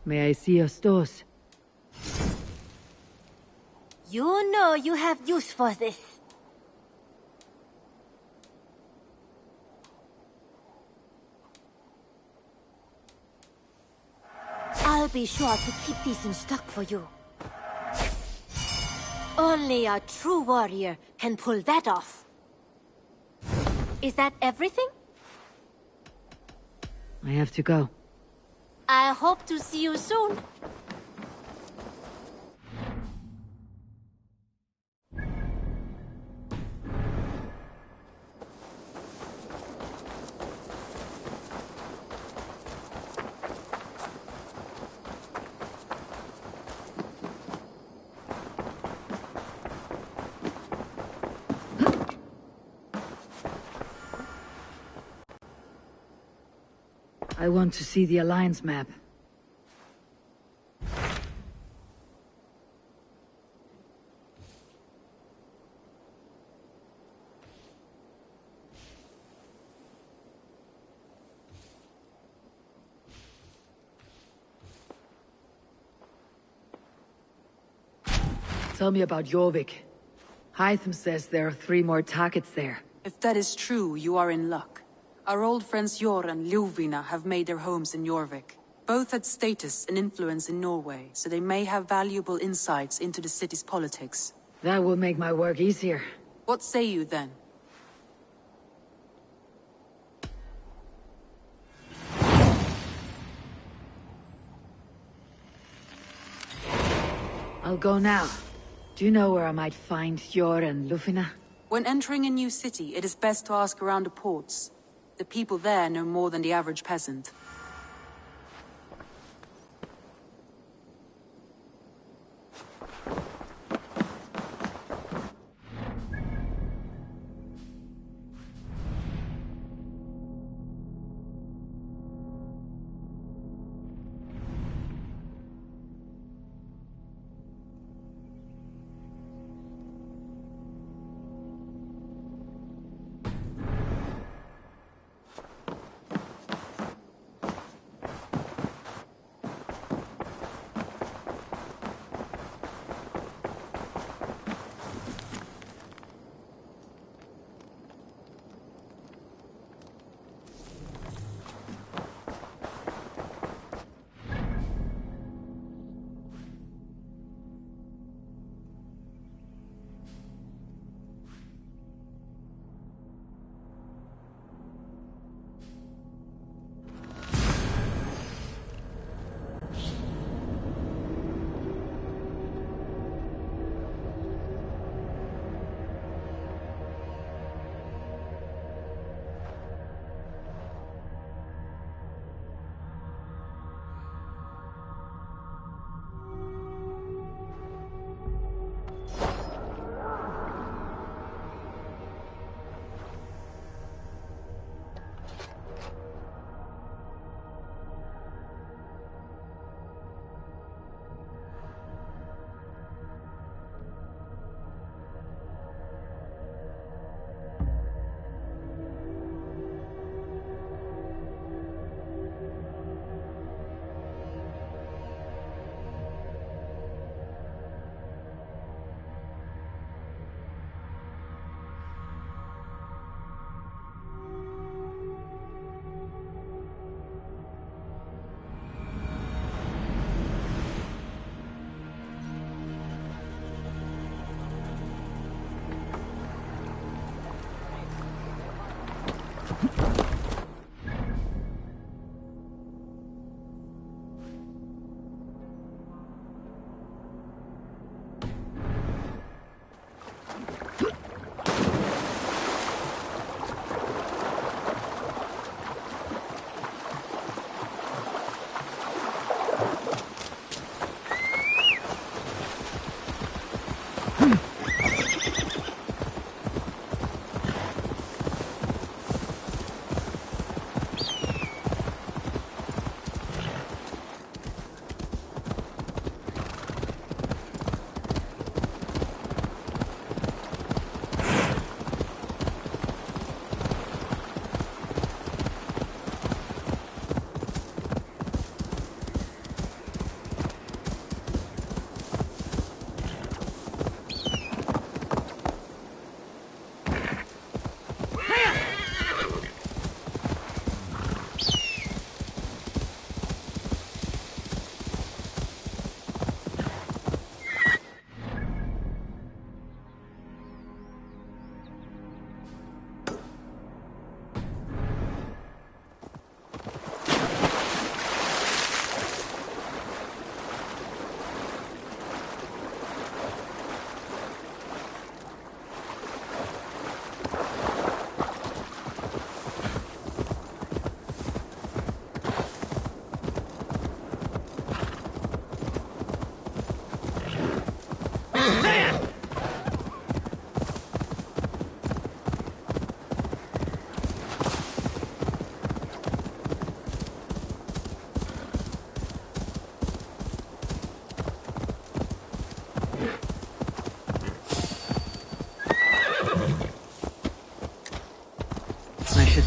May I see your stores? You know you have use for this. I'll be sure to keep these in stock for you. Only a true warrior can pull that off. Is that everything? I have to go. I hope to see you soon. I want to see the Alliance map. Tell me about Jorvik. Hytham says there are 3 more targets there. If that is true, you are in luck. Our old friends Jor and Ljuvina have made their homes in Jorvik. Both had status and influence in Norway, so they may have valuable insights into the city's politics. That will make my work easier. What say you then? I'll go now. Do you know where I might find Jor and Ljuvina? When entering a new city, it is best to ask around the ports. The people there know more than the average peasant.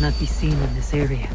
not be seen in this area.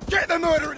Get the murderer!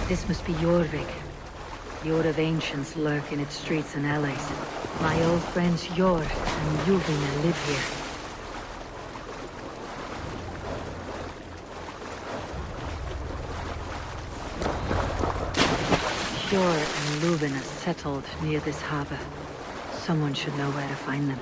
This must be Jorvik. The Old of Ancients lurk in its streets and alleys. My old friends Jor and Ljuvina live here. Jor and Ljuvina settled near this harbor. Someone should know where to find them.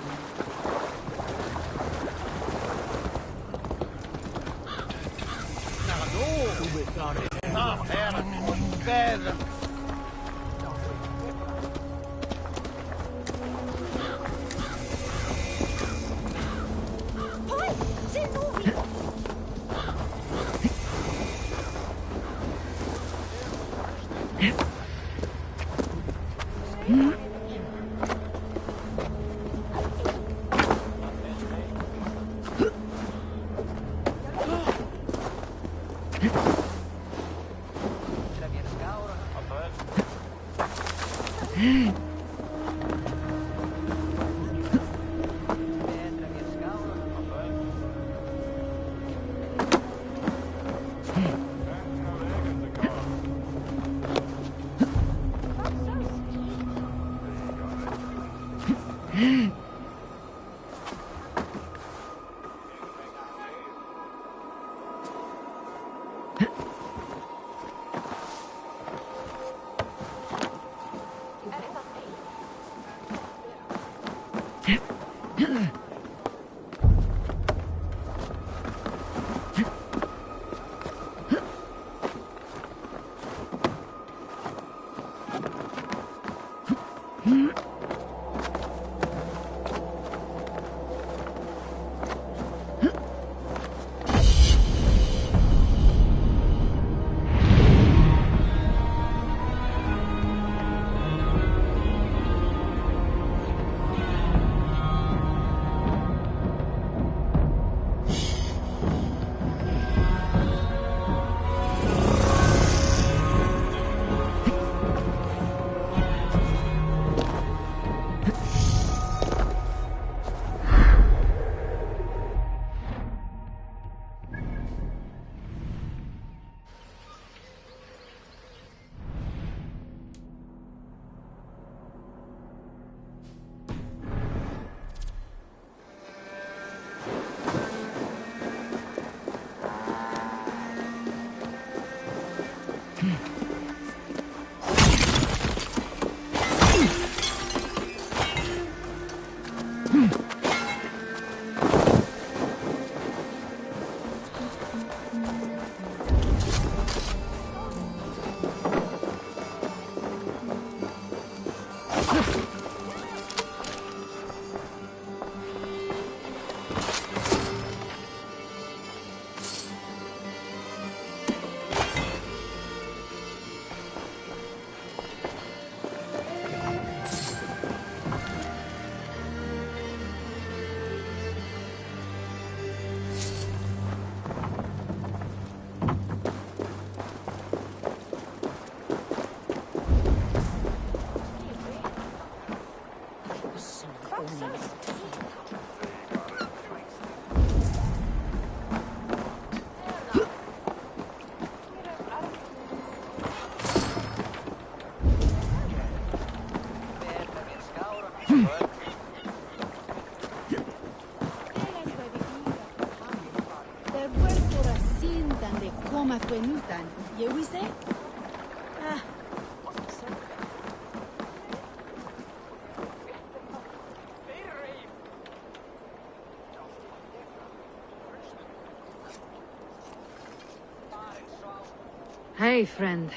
Hey, friend.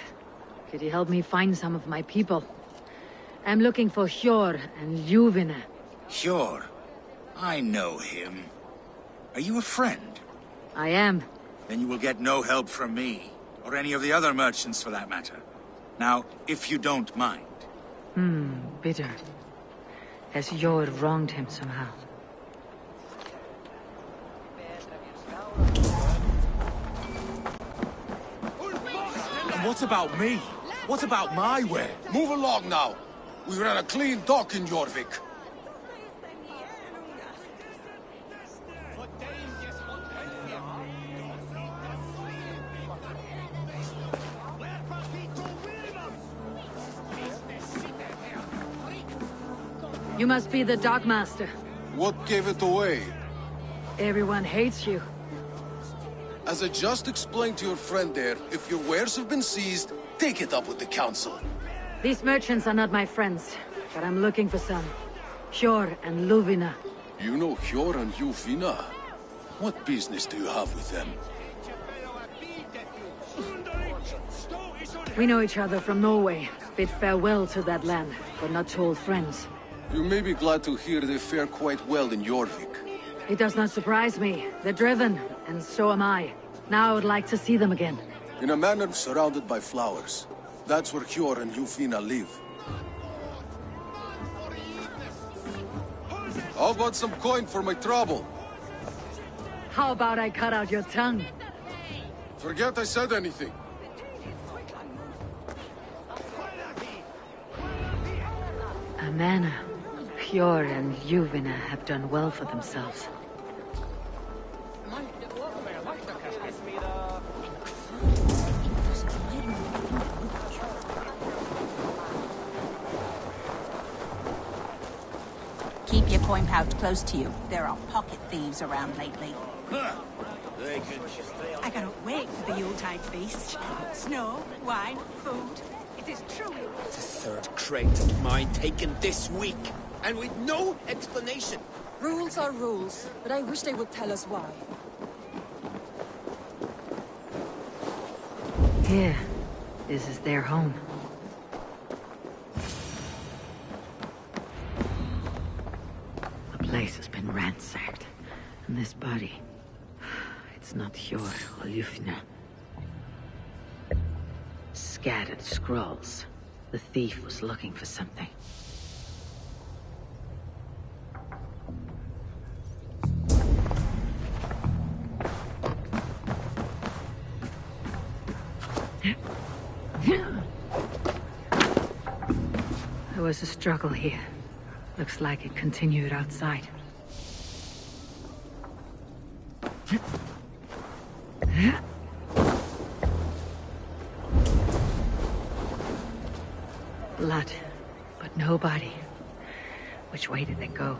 Could you help me find some of my people? I'm looking for Hjor and Ljuvina. Sure. I know him. Are you a friend? I am. Then you will get no help from me, or any of the other merchants for that matter. Now, if you don't mind. Bitter. Has Jord wronged him somehow? And what about me? What about my way? Move along now. We ran a clean dock in Jorvik. You must be the dockmaster. What gave it away? Everyone hates you. As I just explained to your friend there, if your wares have been seized, take it up with the council. These merchants are not my friends, but I'm looking for some. Hjor and Luvina. You know Hjor and Luvina? What business do you have with them? We know each other from Norway. Bid farewell to that land, but not to old friends. You may be glad to hear they fare quite well in Jorvik. It does not surprise me. They're driven, and so am I. Now I would like to see them again. In a manor surrounded by flowers. That's where Hjor and Luvina live. How about some coin for my trouble? How about I cut out your tongue? Forget I said anything. A manor. Hjor and Luvina have done well for themselves. Keep your coin pouch close to you. There are pocket thieves around lately. I cannot wait for the Yuletide feast. Snow, wine, food. It is truly... The third crate of mine taken this week, and with no explanation. Rules are rules, but I wish they would tell us why. Here. This is their home. The place has been ransacked. And this body... It's not Hjor or Luvina. Scattered scrolls. The thief was looking for something. There was a struggle here. Looks like it continued outside. Blood, but no body. Which way did they go?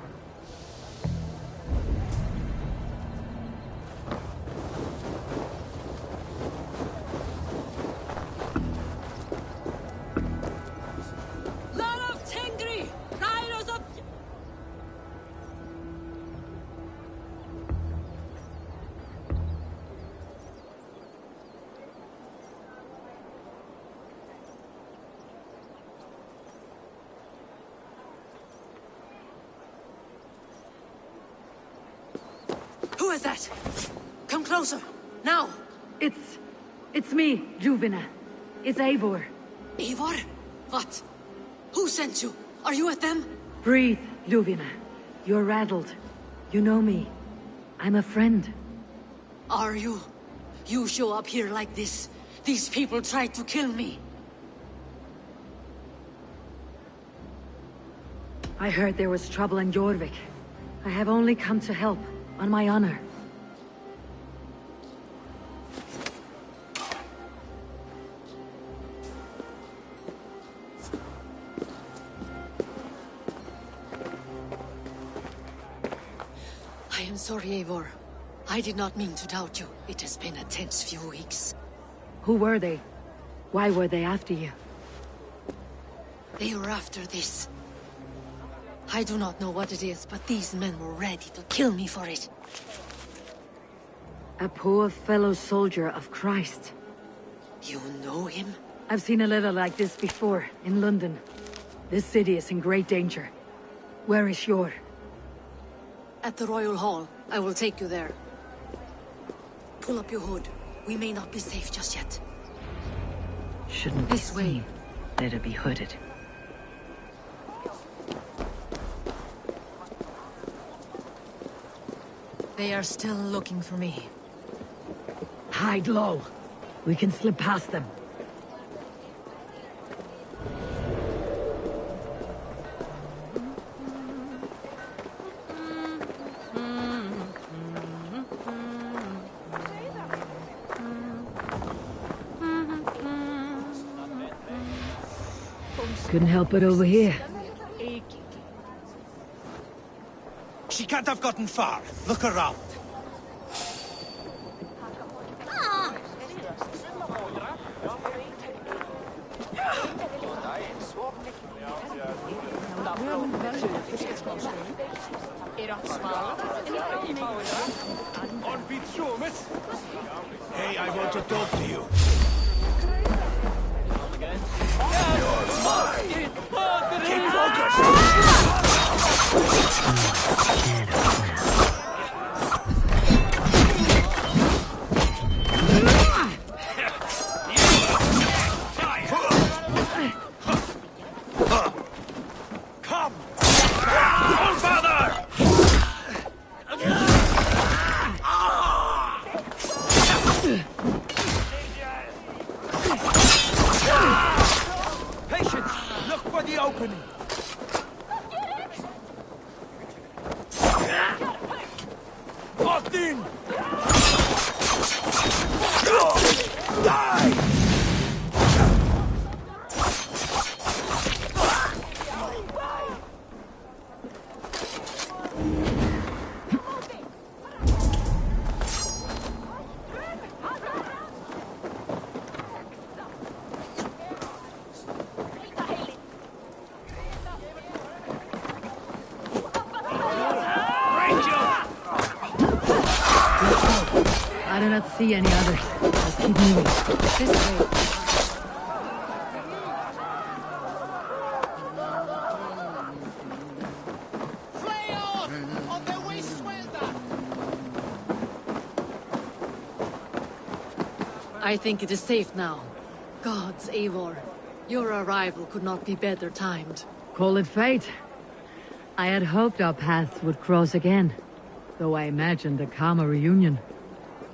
Who is that? Come closer, now! It's me, Luvina. It's Eivor. Eivor? What? Who sent you? Are you with them? Breathe, Luvina. You're rattled. You know me. I'm a friend. Are you? You show up here like this. These people tried to kill me. I heard there was trouble in Jorvik. I have only come to help, on my honor. I am sorry, Eivor. I did not mean to doubt you. It has been a tense few weeks. Who were they? Why were they after you? They were after this. I do not know what it is, but these men were ready to kill me for it. A poor fellow soldier of Christ. You know him? I've seen a letter like this before, in London. This city is in great danger. Where is Hjor? At the Royal Hall. I will take you there. Pull up your hood. We may not be safe just yet. Shouldn't This be way. seen. Better be hooded. They are still looking for me. Hide low. We can slip past them. Couldn't help it over here. She can't have gotten far. Look around. Hey, I want to talk to you. Keep Come! All father! Patience! Look for the opening! Locked in! Die! I do not see any others. Let's keep moving. This way. I think it is safe now. Gods, Eivor. Your arrival could not be better timed. Call it fate. I had hoped our paths would cross again, though I imagined a calmer reunion.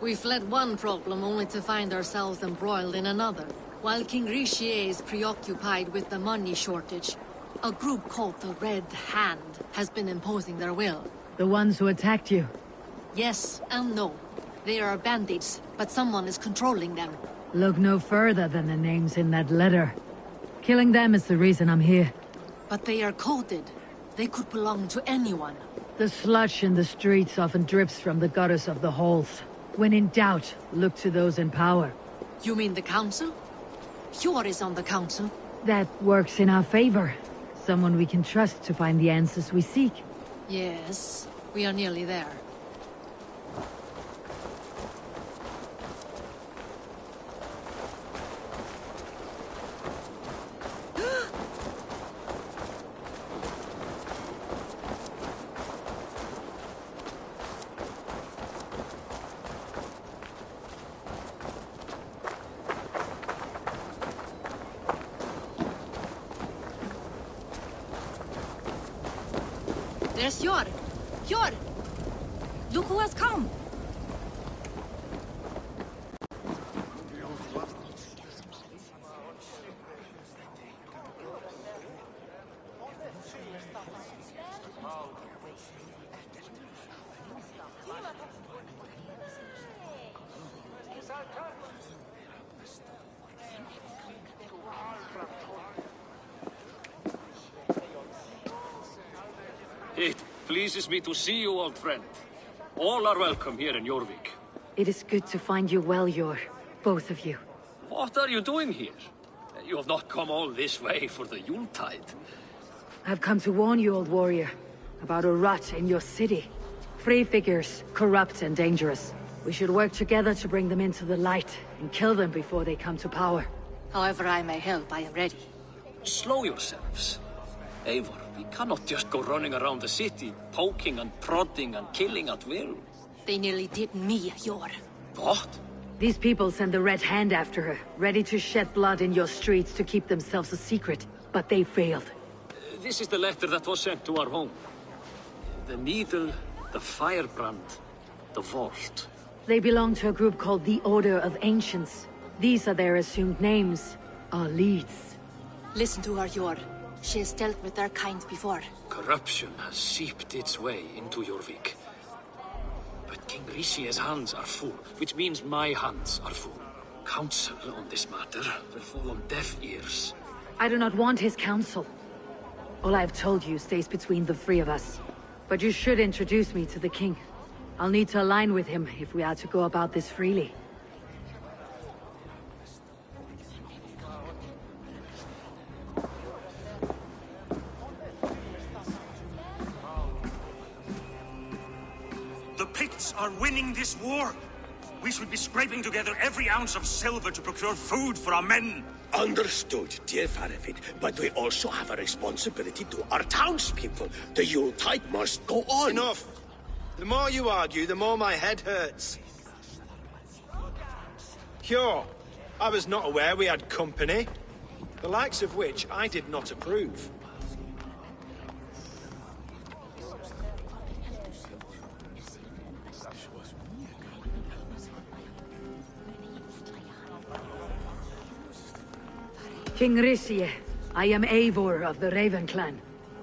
We fled one problem only to find ourselves embroiled in another. While King Richier is preoccupied with the money shortage, a group called the Red Hand has been imposing their will. The ones who attacked you. Yes and no. They are bandits, but someone is controlling them. Look no further than the names in that letter. Killing them is the reason I'm here. But they are coded. They could belong to anyone. The sludge in the streets often drips from the gutters of the halls. When in doubt, look to those in power. You mean the council? Hjor is on the council. That works in our favor. Someone we can trust to find the answers we seek. Yes, we are nearly there. There's Hjor! Hjor! Look who has come! It pleases me to see you, old friend. All are welcome here in Jorvik. It is good to find you well, Yor. Both of you. What are you doing here? You have not come all this way for the Yuletide. I've come to warn you, old warrior, about a rot in your city. Free figures, corrupt and dangerous. We should work together to bring them into the light and kill them before they come to power. However I may help, I am ready. Slow yourselves. Eivor, we cannot just go running around the city, poking and prodding and killing at will. They nearly did me, Hjor. What? These people send the Red Hand after her, ready to shed blood in your streets to keep themselves a secret. But they failed. This is the letter that was sent to our home. The needle, the firebrand, the vault. They belong to a group called the Order of Ancients. These are their assumed names, our leads. Listen to her, Yor. She has dealt with their kind before. Corruption has seeped its way into Jorvik. But King Rishie's hands are full, which means my hands are full. Counsel on this matter will fall on deaf ears. I do not want his counsel. All I've told you stays between the three of us. But you should introduce me to the king. I'll need to align with him if we are to go about this freely. The Picts are winning this war. We should be scraping together every ounce of silver to procure food for our men. Understood, dear Faravid, but we also have a responsibility to our townspeople. The Yuletide must go on. Enough! The more you argue, the more my head hurts. Sure, I was not aware we had company, the likes of which I did not approve. King Rishie, I am Eivor of the Raven clan.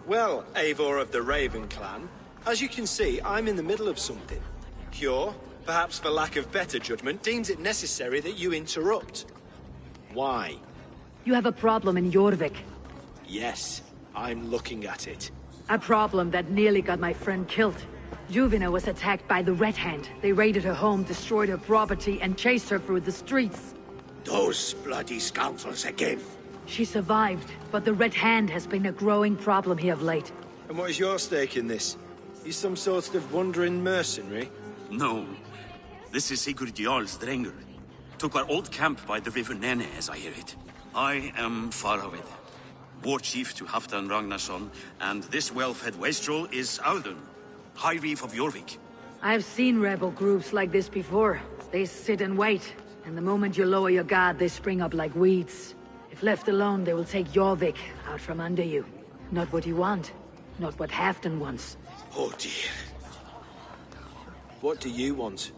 Well, Eivor of the Raven clan, as you can see, I'm in the middle of something. Cure, perhaps for lack of better judgment, deems it necessary that you interrupt. Why? You have a problem in Jorvik. Yes, I'm looking at it. A problem that nearly got my friend killed. Juvina was attacked by the Red Hand. They raided her home, destroyed her property, and chased her through the streets. Those bloody scoundrels again. She survived, but the Red Hand has been a growing problem here of late. And what is your stake in this? You some sort of wandering mercenary? No. This is Sigurd Jarl's Drenger. Took our old camp by the river Nene, as I hear it. I am Faravid, war chief to Halfdan Ragnarsson, and this well-fed wastrel is Audun, High Reef of Jorvik. I've seen rebel groups like this before. They sit and wait, and the moment you lower your guard, they spring up like weeds. If left alone, they will take Jorvik out from under you. Not what you want, not what Halfdan wants. Oh dear. What do you want?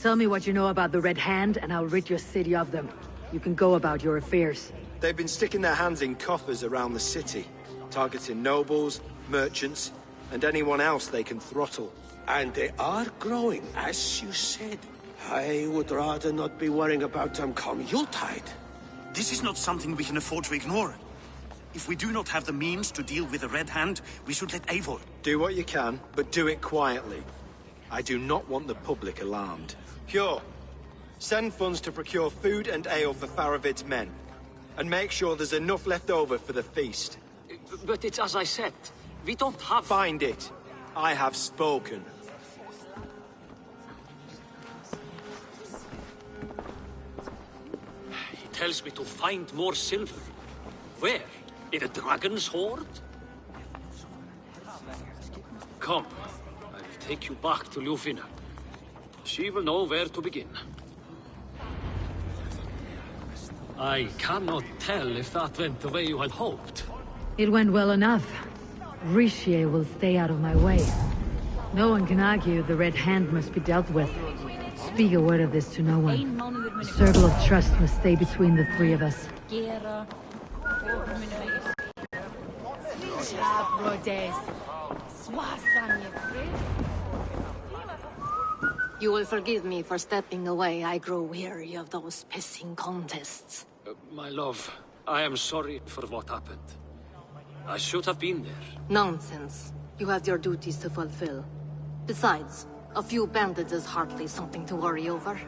Tell me what you know about the Red Hand, and I'll rid your city of them. You can go about your affairs. They've been sticking their hands in coffers around the city, targeting nobles, merchants, and anyone else they can throttle. And they are growing, as you said. I would rather not be worrying about them come Yuletide. This is not something we can afford to ignore. If we do not have the means to deal with the Red Hand, we should let Eivor. Do what you can, but do it quietly. I do not want the public alarmed. Cure. Send funds to procure food and ale for Faravid's men. And make sure there's enough left over for the feast. But it's as I said. We don't have... Find it. I have spoken. He tells me to find more silver. Where? In a dragon's hoard? Come. I will take you back to Ljufina. She will know where to begin. I cannot tell if that went the way you had hoped. It went well enough. Rishie will stay out of my way. No one can argue the Red Hand must be dealt with. Speak a word of this to no one. A circle of trust must stay between the three of us. You will forgive me for stepping away. I grow weary of those pissing contests. My love, I am sorry for what happened. I should have been there. Nonsense. You have your duties to fulfill. Besides, a few bandits is hardly something to worry over.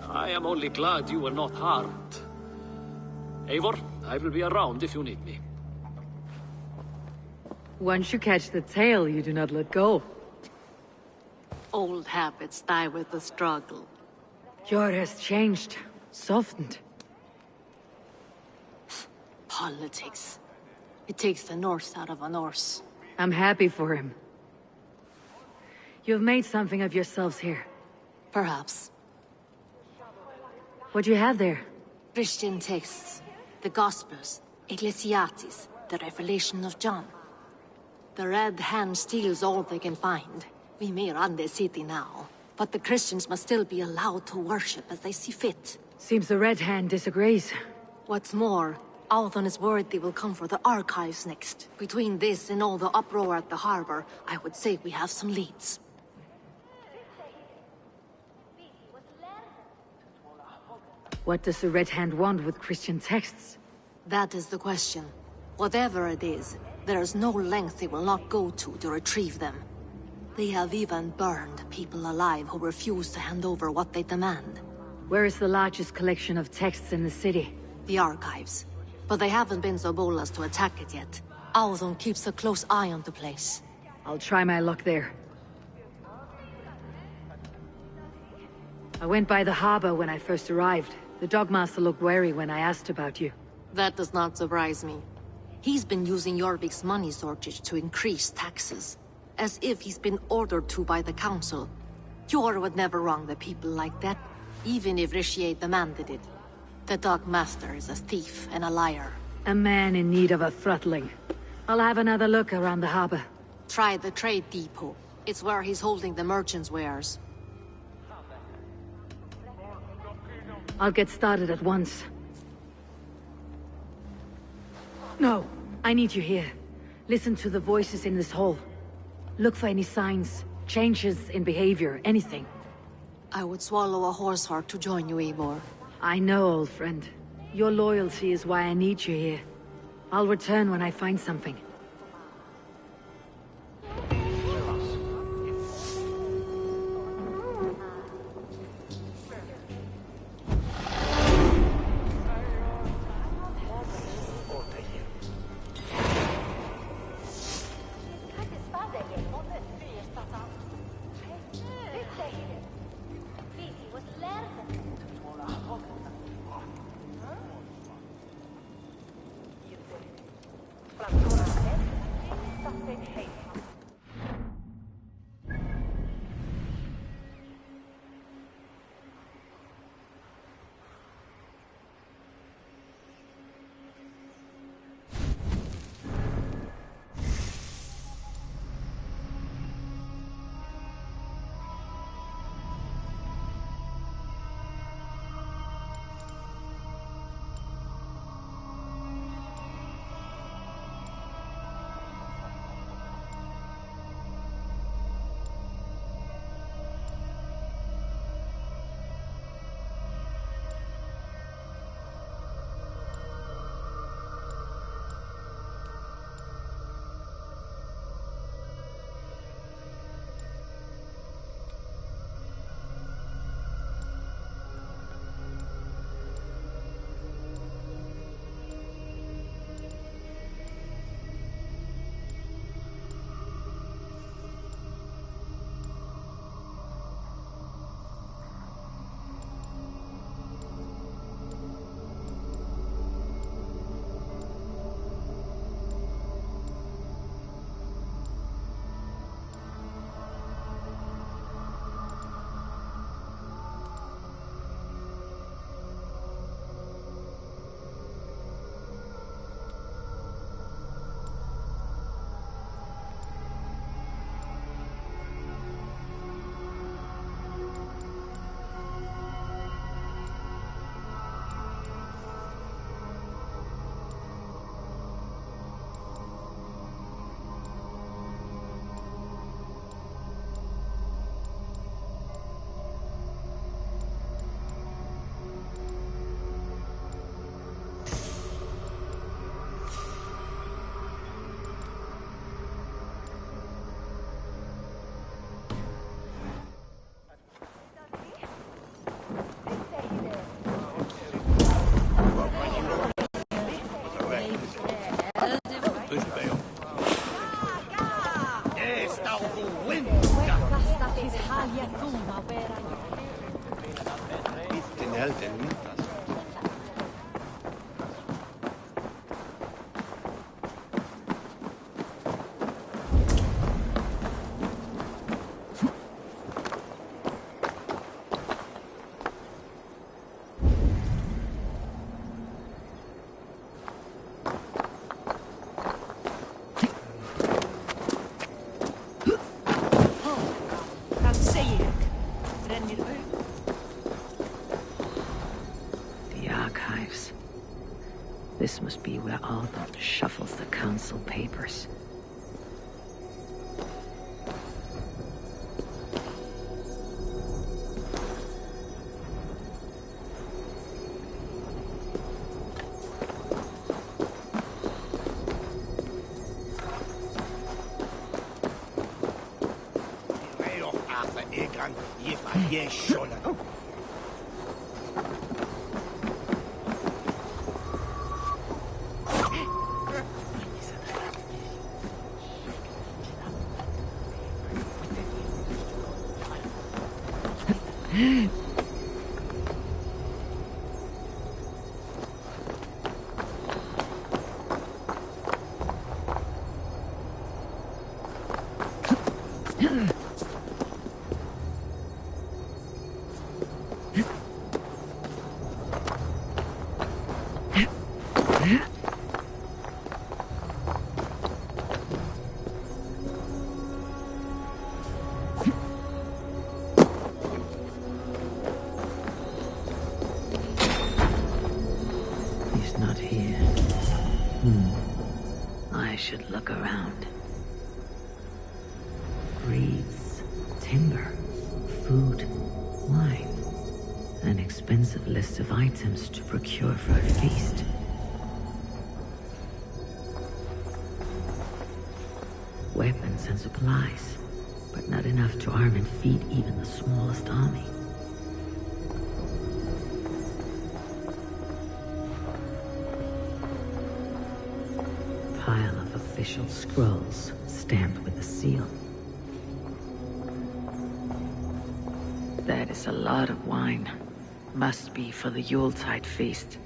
I am only glad you were not harmed. Eivor, I will be around if you need me. Once you catch the tail, you do not let go. Old habits die with the struggle. Jor has changed, softened. Politics. It takes the Norse out of a Norse. I'm happy for him. You've made something of yourselves here. Perhaps. What do you have there? Christian texts, the Gospels, Ecclesiastes, the Revelation of John. The Red Hand steals all they can find. We may run the city now, but the Christians must still be allowed to worship as they see fit. Seems the Red Hand disagrees. What's more, Alton is worried they will come for the archives next. Between this and all the uproar at the harbor, I would say we have some leads. What does the Red Hand want with Christian texts? That is the question. Whatever it is, there is no length they will not go to retrieve them. They have even burned people alive who refuse to hand over what they demand. Where is the largest collection of texts in the city? The archives. But they haven't been so bold as to attack it yet. Alton keeps a close eye on the place. I'll try my luck there. I went by the harbor when I first arrived. The Dogmaster looked wary when I asked about you. That does not surprise me. He's been using Jorvik's money shortage to increase taxes. As if he's been ordered to by the council. Jor would never wrong the people like that, even if Richier demanded it. The Dogmaster is a thief and a liar. A man in need of a throttling. I'll have another look around the harbor. Try the trade depot. It's where he's holding the merchants' wares. I'll get started at once. No, I need you here. Listen to the voices in this hall. Look for any signs, changes in behavior, anything. I would swallow a horse heart to join you, Eivor. I know, old friend. Your loyalty is why I need you here. I'll return when I find something. archives. This must be where Albert shuffles the council papers. I should look around. Reeds, timber, food, wine. An expensive list of items to procure for a feast. Weapons and supplies, but not enough to arm and feed even the smallest army. Pile of official scrolls stamped with a seal. That is a lot of wine. Must be for the Yuletide feast.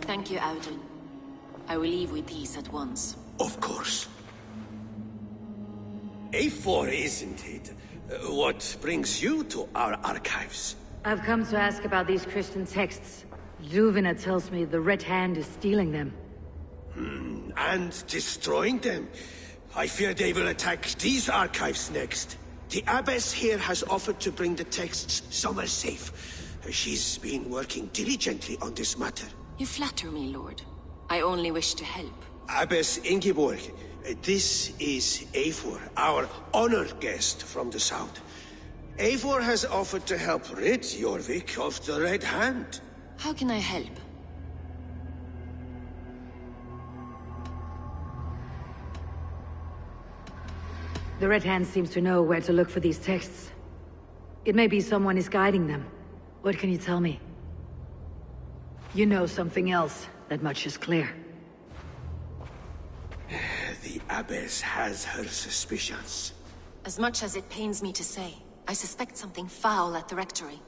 Thank you, Audun. I will leave with these at once. Of course. A4, isn't it? What brings you to our archives? I've come to ask about these Christian texts. Ljuvina tells me the Red Hand is stealing them. And destroying them? I fear they will attack these archives next. The Abbess here has offered to bring the texts somewhere safe. She's been working diligently on this matter. You flatter me, Lord. I only wish to help. Abbess Ingeborg, this is Eivor, our honored guest from the south. Eivor has offered to help rid Jorvik of the Red Hand. How can I help? The Red Hand seems to know where to look for these texts. It may be someone is guiding them. What can you tell me? You know something else. That much is clear. The Abbess has her suspicions. As much as it pains me to say, I suspect something foul at the Rectory.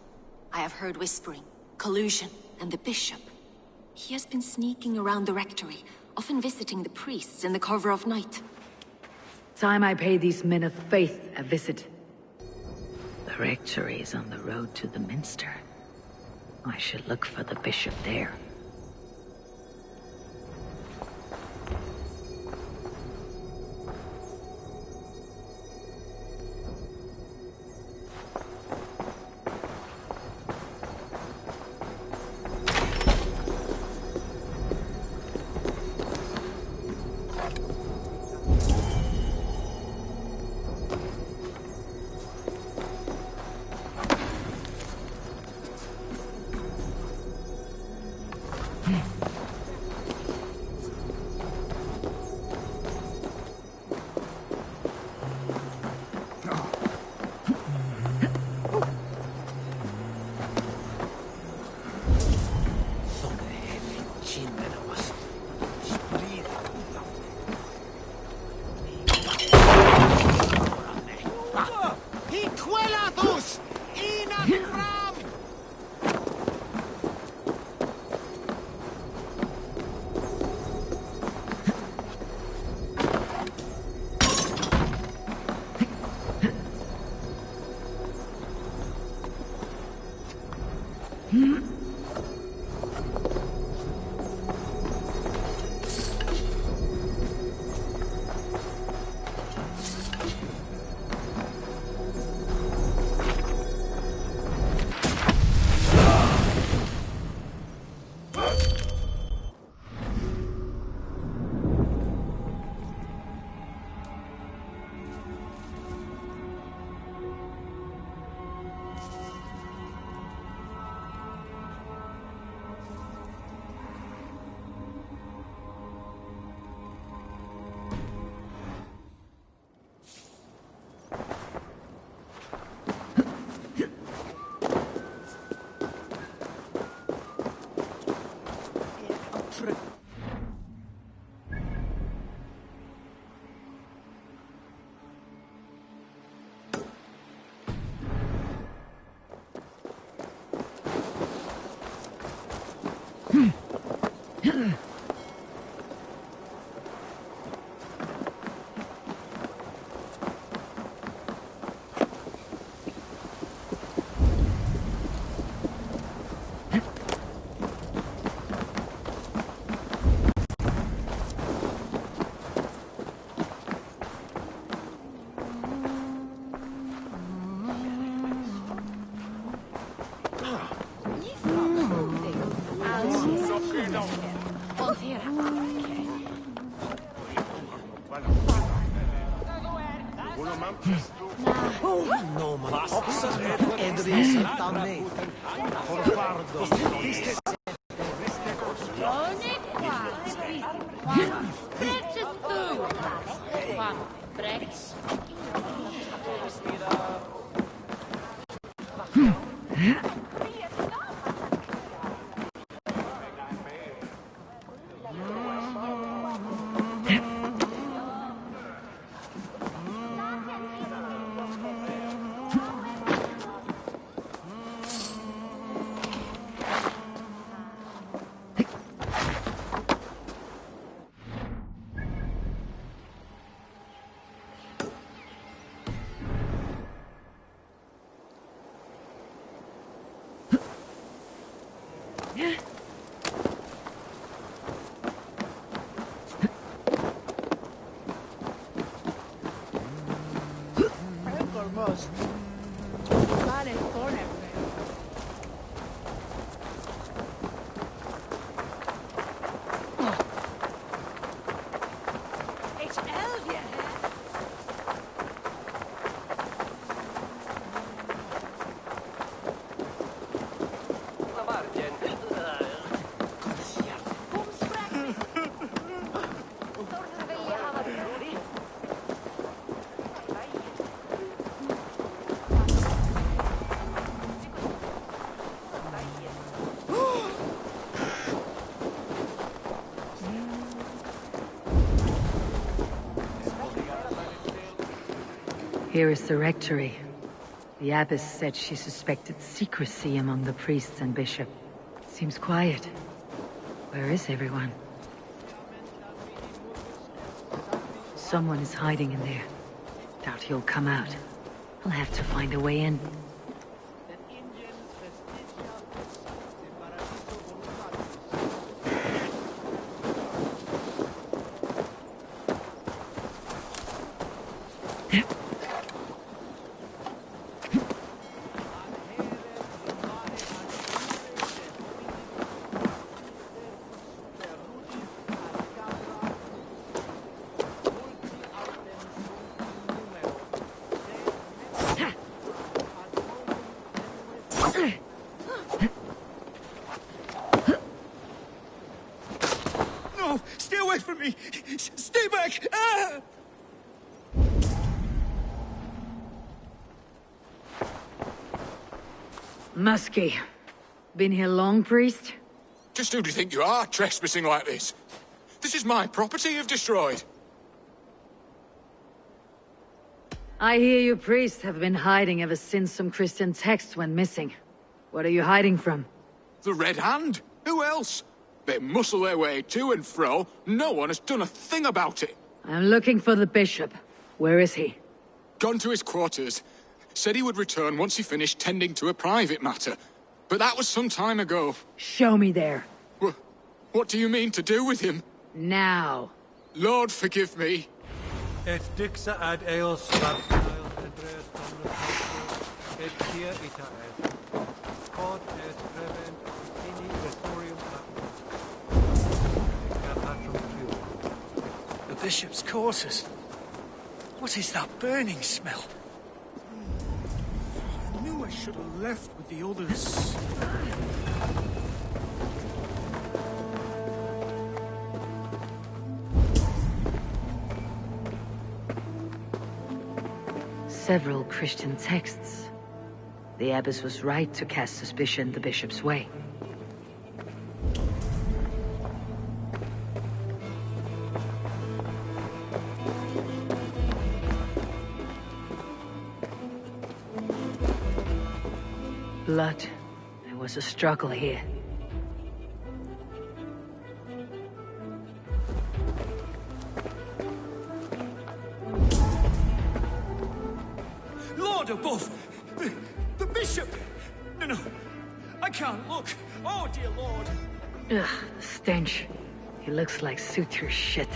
I have heard whispering, collusion, and the Bishop. He has been sneaking around the Rectory, often visiting the priests in the cover of night. Time I pay these men of faith a visit. The Rectory is on the road to the Minster. I should look for the Bishop there. No, ma Edris Tane. Porfardo. Here is the rectory. The abbess said she suspected secrecy among the priests and bishop. Seems quiet. Where is everyone? Someone is hiding in there. Doubt he'll come out. I'll have to find a way in. No! Stay away from me! Stay back! Ah! Muskie. Been here long, priest? Just who do you think you are, trespassing like this? This is my property you've destroyed. I hear you priests have been hiding ever since some Christian texts went missing. What are you hiding from? The Red Hand? Who else? They muscle their way to and fro. No one has done a thing about it. I'm looking for the bishop. Where is he? Gone to his quarters. Said he would return once he finished tending to a private matter. But that was some time ago. Show me there. What do you mean to do with him? Now. Lord, forgive me. Et dixa ad eos raptail Andreas Domnus et tia ita et quod et prevent ini restorium patrum tuum. The bishop's quarters. What is that burning smell? I knew I should have left with the others. Several Christian texts. The abbess was right to cast suspicion the bishop's way. Blood. There was a struggle here. Lord above! The bishop! No, I can't look. Oh, dear Lord. Ugh, the stench. He looks like suture shit.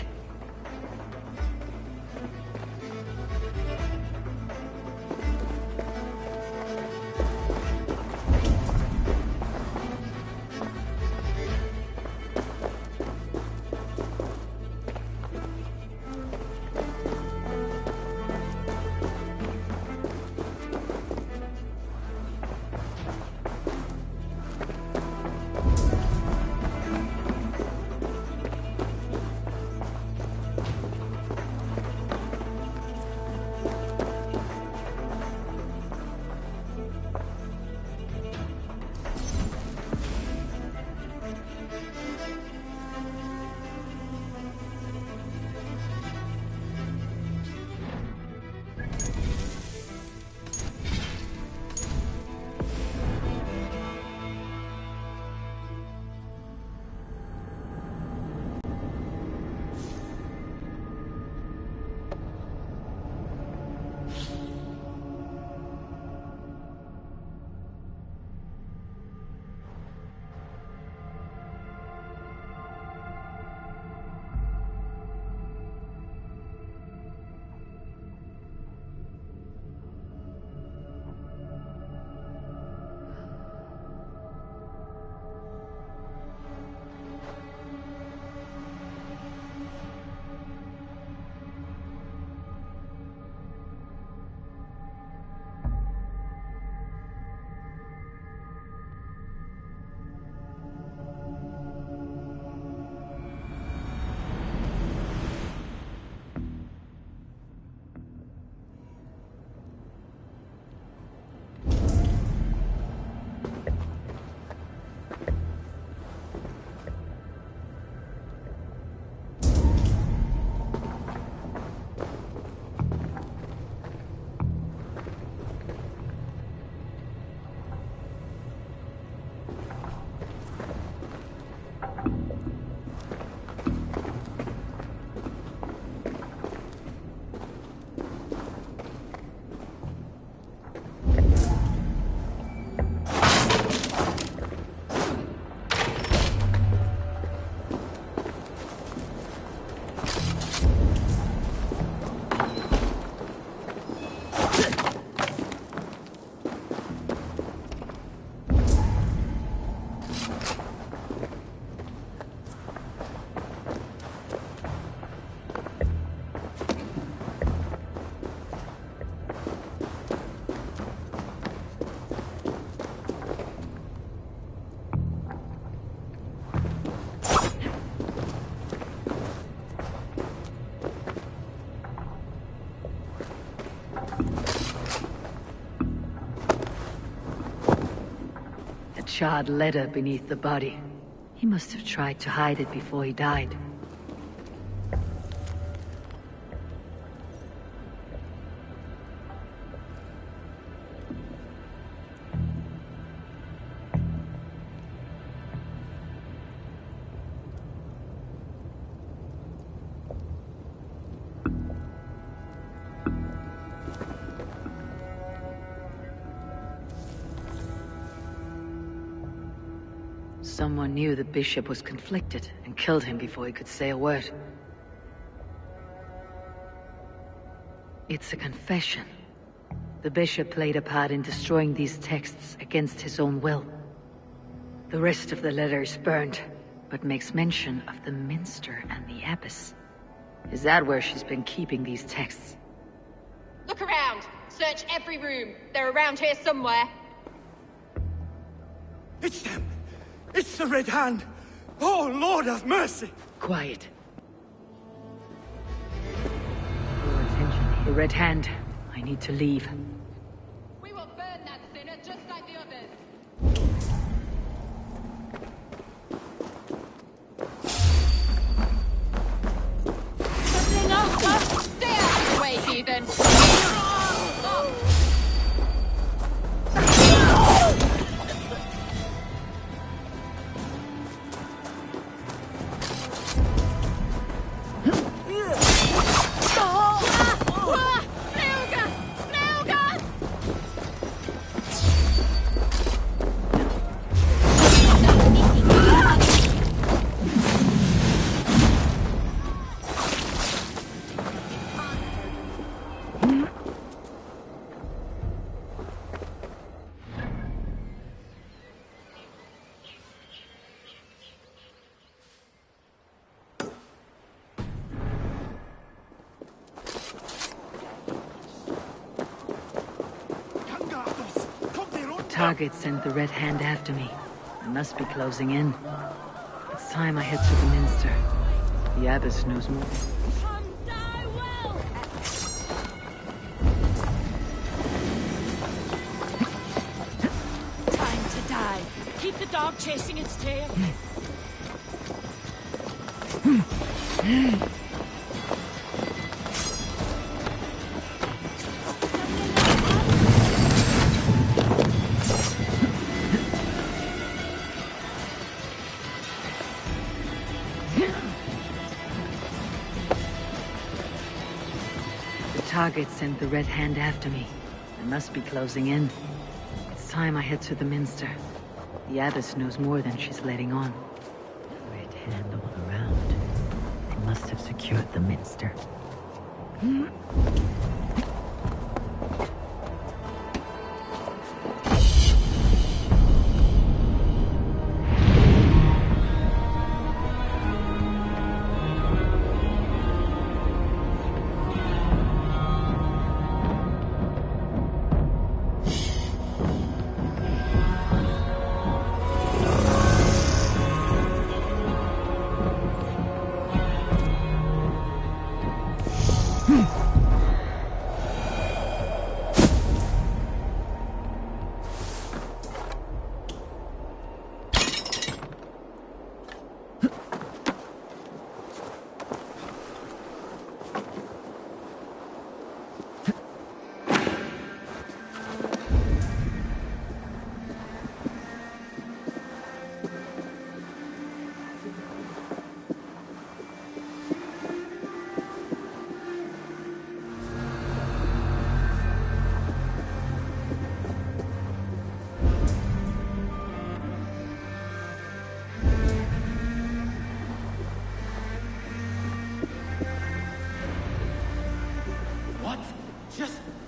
charred leather beneath the body. He must have tried to hide it before he died. Someone knew the bishop was conflicted and killed him before he could say a word. It's a confession. The bishop played a part in destroying these texts against his own will. The rest of the letter is burned, but makes mention of the minster and the abbess. Is that where she's been keeping these texts? Look around! Search every room. They're around here somewhere. It's them! It's the Red Hand! Oh, Lord have mercy! Quiet. Your attention. The Red Hand. I need to leave. We will burn that sinner just like the others. Something else! Stay out of the way, heathen! Target sent the Red Hand after me. I must be closing in. It's time I head to the minster. The abbess knows more. Time to die. Keep the dog chasing its tail. Target sent the Red Hand after me. I must be closing in. It's time I head to the minster. The abbess knows more than she's letting on. Red Hand all around. They must have secured the minster.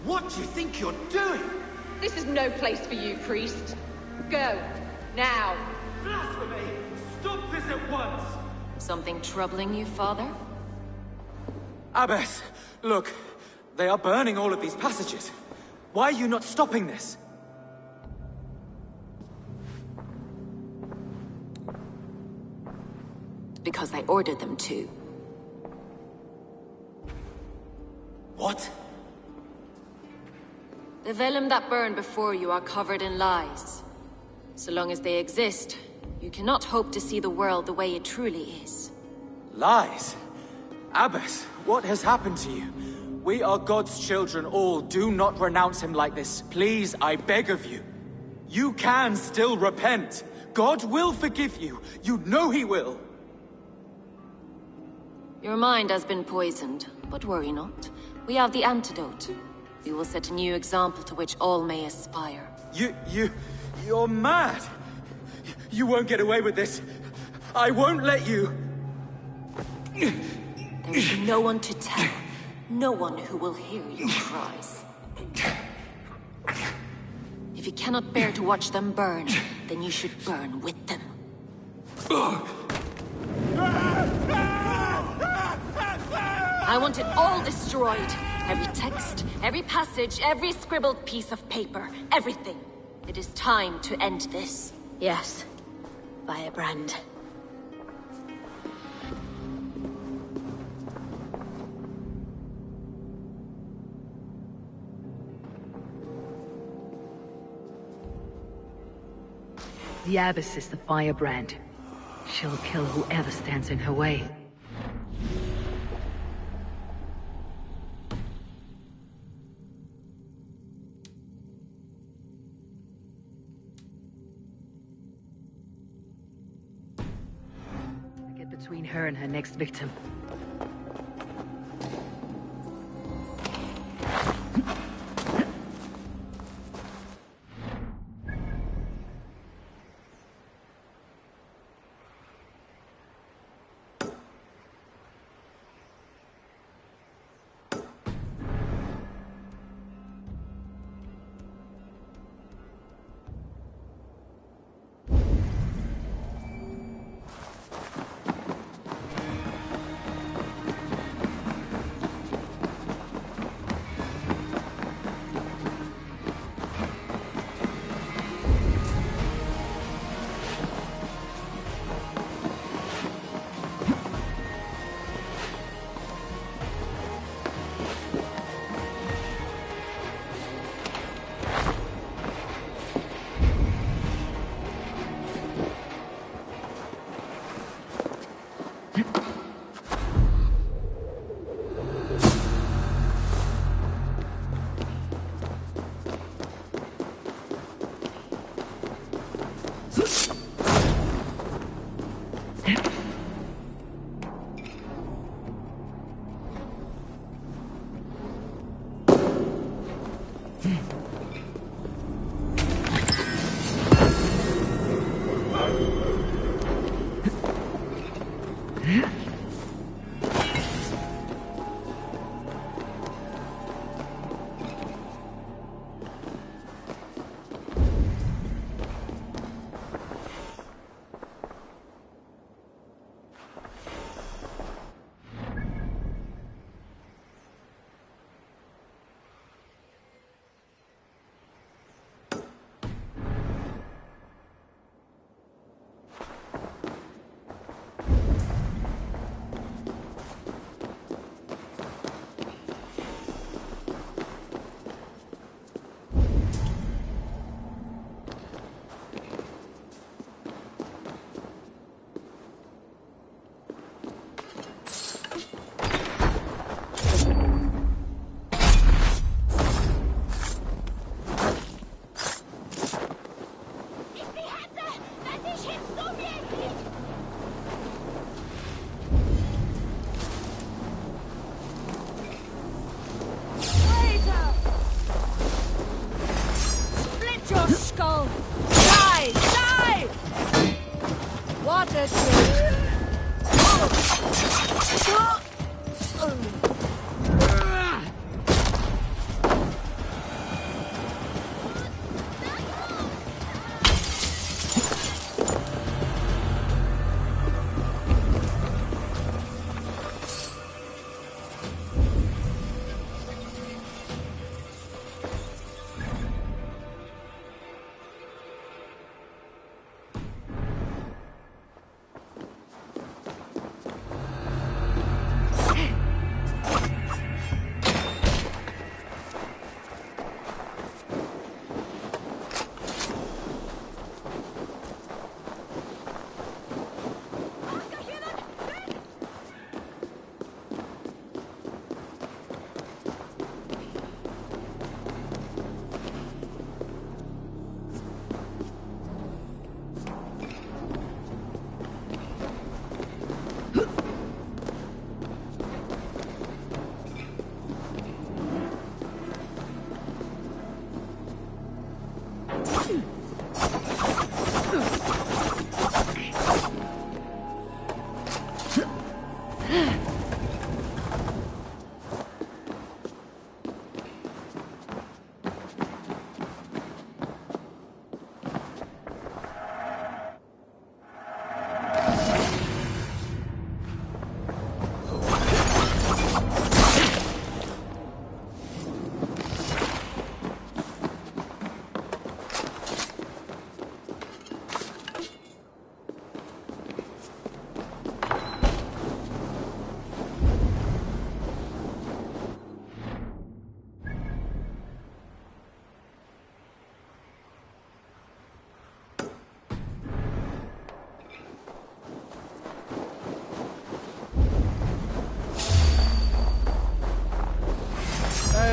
What do you think you're doing? This is no place for you, priest. Go. Now. Blasphemy! Stop this at once! Something troubling you, father? Abbess, look. They are burning all of these passages. Why are you not stopping this? Because I ordered them to. What? The vellum that burned before you are covered in lies. So long as they exist, you cannot hope to see the world the way it truly is. Lies? Abbess, what has happened to you? We are God's children all. Do not renounce him like this. Please, I beg of you. You can still repent. God will forgive you. You know he will. Your mind has been poisoned, but worry not. We have the antidote. We will set a new example to which all may aspire. You're mad! You won't get away with this. I won't let you! There will be no one to tell. No one who will hear your cries. If you cannot bear to watch them burn, then you should burn with them. I want it all destroyed. Every text, every passage, every scribbled piece of paper. Everything. It is time to end this. Yes. Firebrand. The Abbess is the Firebrand. She'll kill whoever stands in her way. Get between her and her next victim.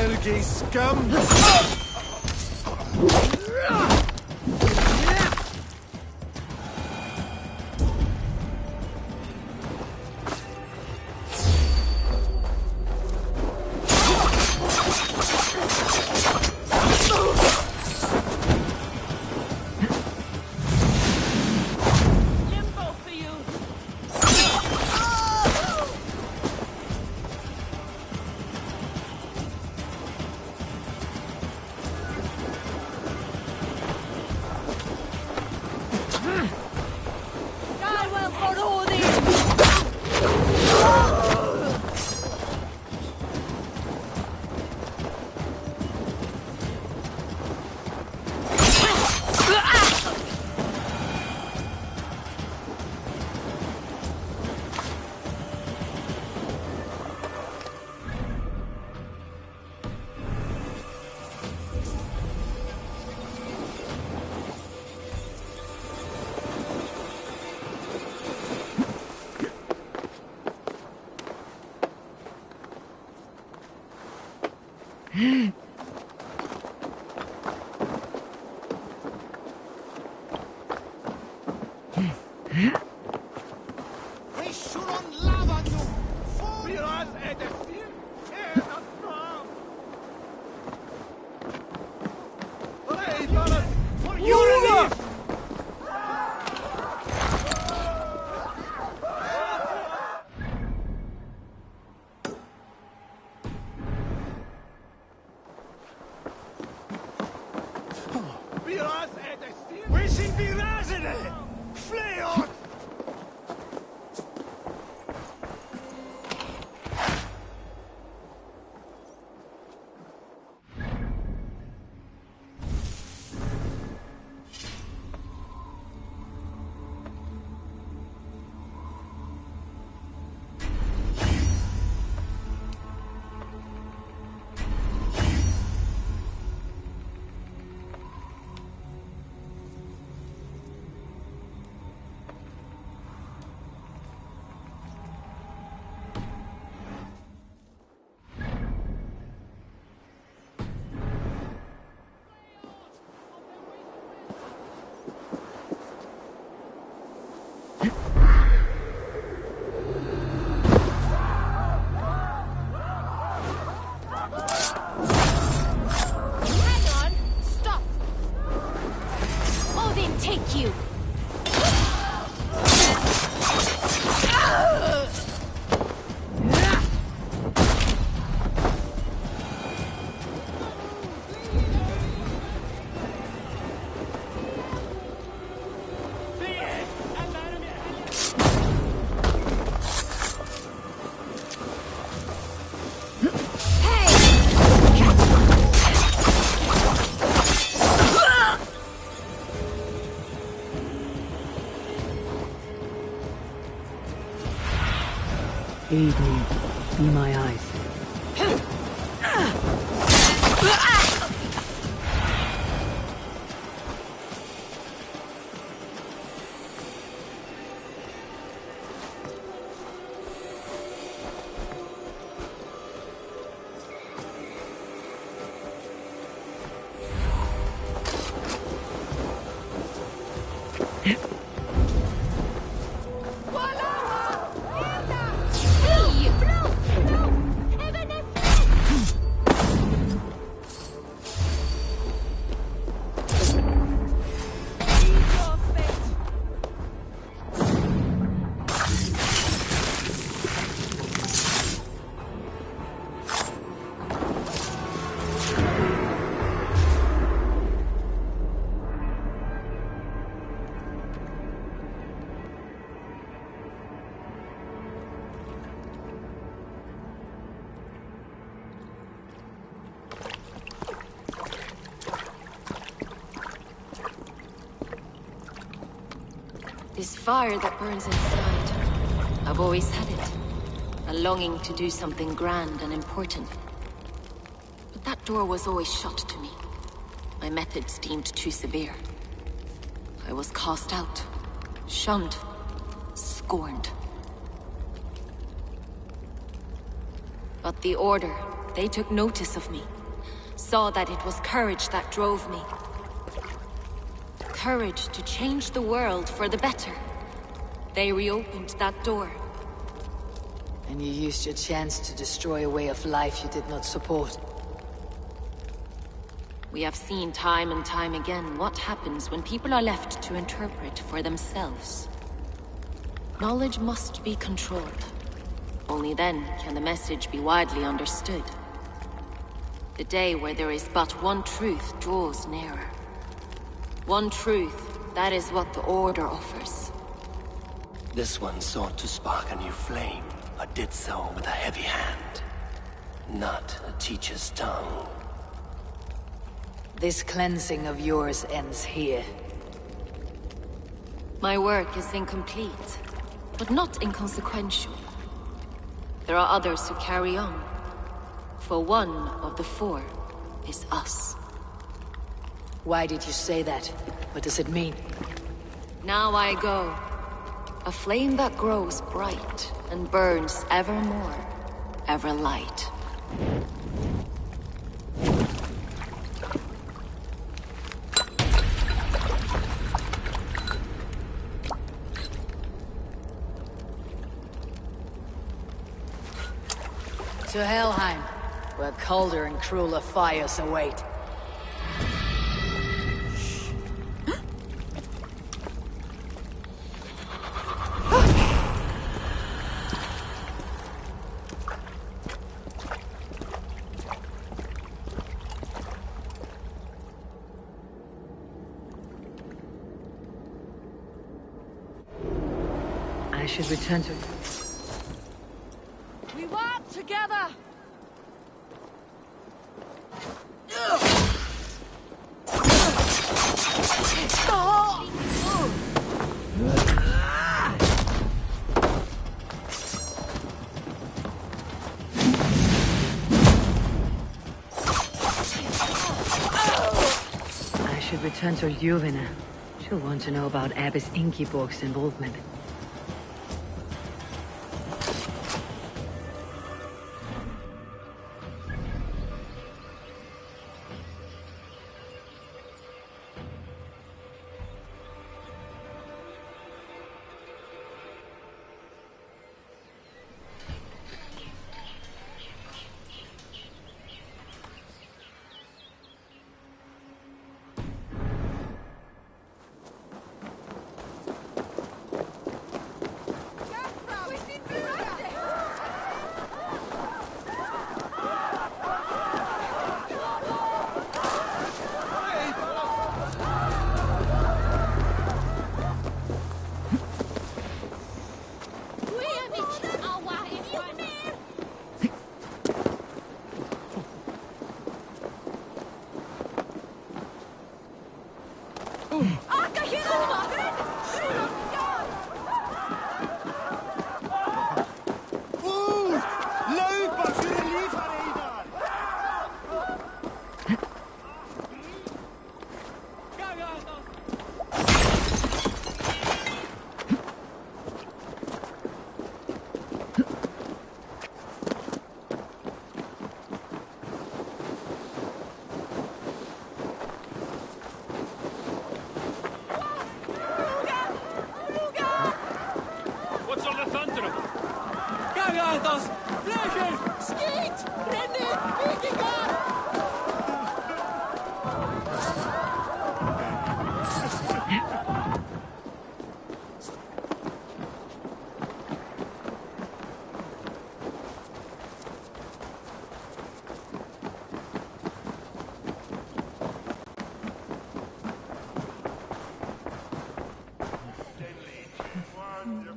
Helgi scum! Aid me. Be my eyes. This fire that burns inside, I've always had it. A longing to do something grand and important. But that door was always shut to me. My methods deemed too severe. I was cast out, shunned, scorned. But the Order, they took notice of me. Saw that it was courage that drove me. Courage to change the world for the better. They reopened that door. And you used your chance to destroy a way of life you did not support. We have seen time and time again what happens when people are left to interpret for themselves. Knowledge must be controlled. Only then can the message be widely understood. The day where there is but one truth draws nearer. One truth, that is what the Order offers. This one sought to spark a new flame, but did so with a heavy hand. Not a teacher's tongue. This cleansing of yours ends here. My work is incomplete, but not inconsequential. There are others who carry on. For one of the four is us. Why did you say that? What does it mean? Now I go. A flame that grows bright and burns ever more, ever light. To Helheim, where colder and crueler fires await. I should return to... We walk together! I should return to Ljuvina. She'll want to know about Abbess Ingeborg's involvement.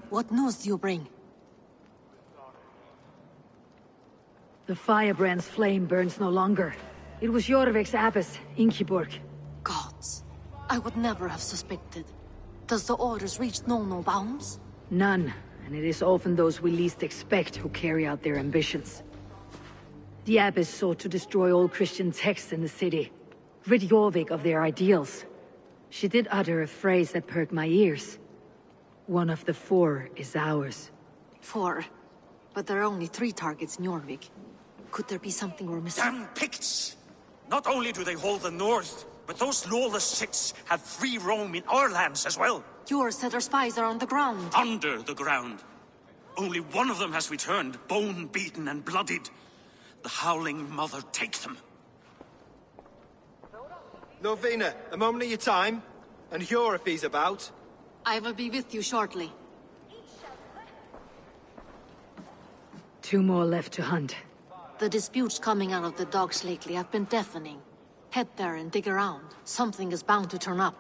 What news do you bring? The firebrand's flame burns no longer. It was Jorvik's abbess, Ingeborg. Gods. I would never have suspected. Does the orders reach no bounds? None, and it is often those we least expect who carry out their ambitions. The abbess sought to destroy all Christian texts in the city, rid Jorvik of their ideals. She did utter a phrase that perked my ears. One of the four is ours. 4. But there are only 3 targets in Jorvik. Could there be something we're missing? Damn Picts! Not only do they hold the north, but those lawless Sits have free roam in our lands as well. Yours said our spies are on the ground. Under the ground. Only one of them has returned, bone-beaten and bloodied. The Howling Mother take them. Lovina, a moment of your time. And Hjor if he's about. I will be with you shortly. 2 more left to hunt. The disputes coming out of the docks lately have been deafening. Head there and dig around. Something is bound to turn up.